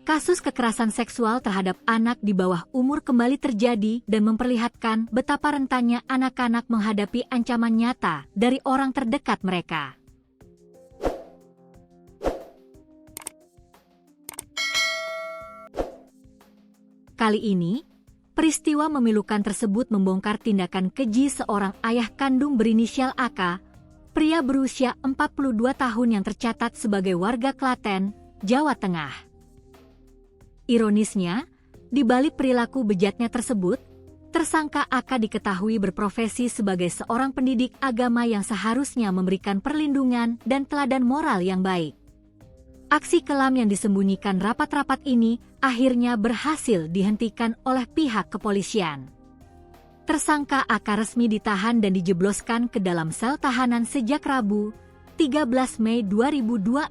Kasus kekerasan seksual terhadap anak di bawah umur kembali terjadi dan memperlihatkan betapa rentannya anak-anak menghadapi ancaman nyata dari orang terdekat mereka. Kali ini, peristiwa memilukan tersebut membongkar tindakan keji seorang ayah kandung berinisial AK, pria berusia 42 tahun yang tercatat sebagai warga Klaten, Jawa Tengah. Ironisnya, di balik perilaku bejatnya tersebut, tersangka AK diketahui berprofesi sebagai seorang pendidik agama yang seharusnya memberikan perlindungan dan teladan moral yang baik. Aksi kelam yang disembunyikan rapat-rapat ini akhirnya berhasil dihentikan oleh pihak kepolisian. Tersangka AK resmi ditahan dan dijebloskan ke dalam sel tahanan sejak Rabu, 13 Mei 2026.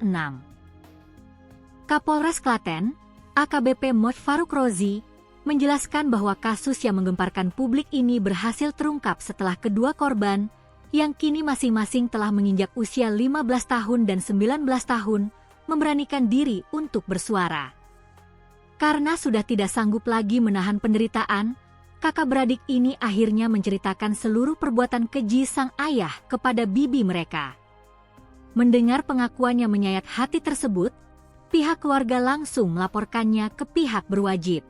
Kapolres Klaten, AKBP Mod Faruk Rozi, menjelaskan bahwa kasus yang menggemparkan publik ini berhasil terungkap setelah kedua korban, yang kini masing-masing telah menginjak usia 15 tahun dan 19 tahun, memberanikan diri untuk bersuara. Karena sudah tidak sanggup lagi menahan penderitaan, kakak beradik ini akhirnya menceritakan seluruh perbuatan keji sang ayah kepada bibi mereka. Mendengar pengakuan yang menyayat hati tersebut, pihak keluarga langsung melaporkannya ke pihak berwajib.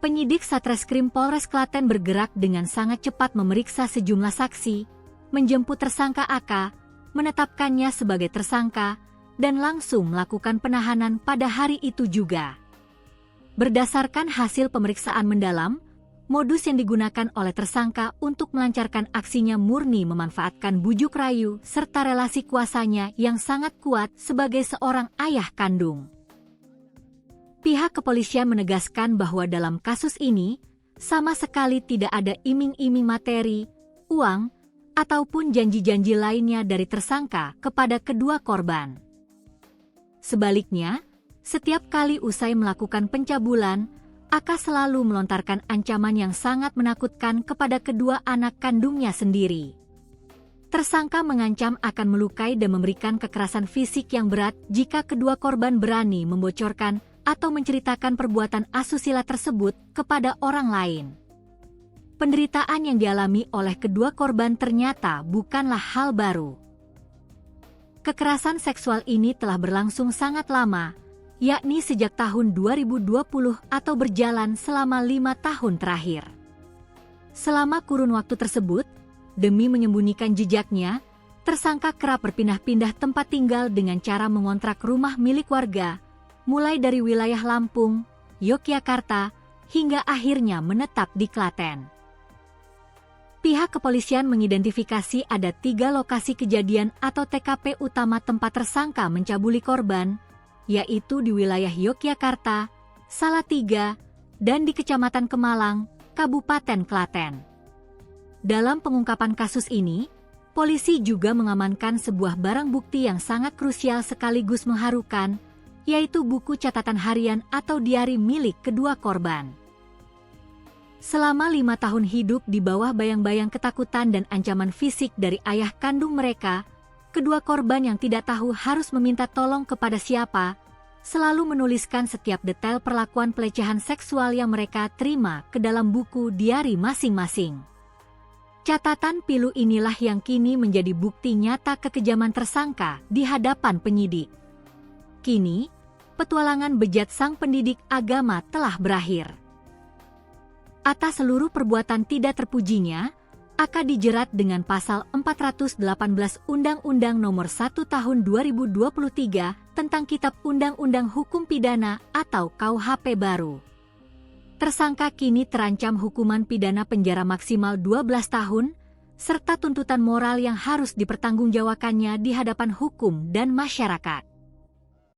Penyidik Satreskrim Polres Klaten bergerak dengan sangat cepat memeriksa sejumlah saksi, menjemput tersangka AK, menetapkannya sebagai tersangka, dan langsung melakukan penahanan pada hari itu juga. Berdasarkan hasil pemeriksaan mendalam, modus yang digunakan oleh tersangka untuk melancarkan aksinya murni memanfaatkan bujuk rayu serta relasi kuasanya yang sangat kuat sebagai seorang ayah kandung. Pihak kepolisian menegaskan bahwa dalam kasus ini, sama sekali tidak ada iming-iming materi, uang, ataupun janji-janji lainnya dari tersangka kepada kedua korban. Sebaliknya, setiap kali usai melakukan pencabulan, AK selalu melontarkan ancaman yang sangat menakutkan kepada kedua anak kandungnya sendiri. Tersangka mengancam akan melukai dan memberikan kekerasan fisik yang berat jika kedua korban berani membocorkan atau menceritakan perbuatan asusila tersebut kepada orang lain. Penderitaan yang dialami oleh kedua korban ternyata bukanlah hal baru. Kekerasan seksual ini telah berlangsung sangat lama, yakni sejak tahun 2020 atau berjalan selama 5 tahun terakhir. Selama kurun waktu tersebut, demi menyembunyikan jejaknya, tersangka kerap berpindah-pindah tempat tinggal dengan cara mengontrak rumah milik warga, mulai dari wilayah Lampung, Yogyakarta, hingga akhirnya menetap di Klaten. Pihak kepolisian mengidentifikasi ada 3 lokasi kejadian atau TKP utama tempat tersangka mencabuli korban, yaitu di wilayah Yogyakarta, Salatiga, dan di Kecamatan Kemalang, Kabupaten Klaten. Dalam pengungkapan kasus ini, polisi juga mengamankan sebuah barang bukti yang sangat krusial sekaligus mengharukan, yaitu buku catatan harian atau diari milik kedua korban. Selama 5 tahun hidup di bawah bayang-bayang ketakutan dan ancaman fisik dari ayah kandung mereka, kedua korban yang tidak tahu harus meminta tolong kepada siapa, selalu menuliskan setiap detail perlakuan pelecehan seksual yang mereka terima ke dalam buku diari masing-masing. Catatan pilu inilah yang kini menjadi bukti nyata kekejaman tersangka di hadapan penyidik. Kini, petualangan bejat sang pendidik agama telah berakhir. Atas seluruh perbuatan tidak terpujinya, AK dijerat dengan pasal 418 Undang-Undang Nomor 1 Tahun 2023 tentang Kitab Undang-Undang Hukum Pidana atau KUHP baru. Tersangka kini terancam hukuman pidana penjara maksimal 12 tahun, serta tuntutan moral yang harus dipertanggungjawabkannya di hadapan hukum dan masyarakat.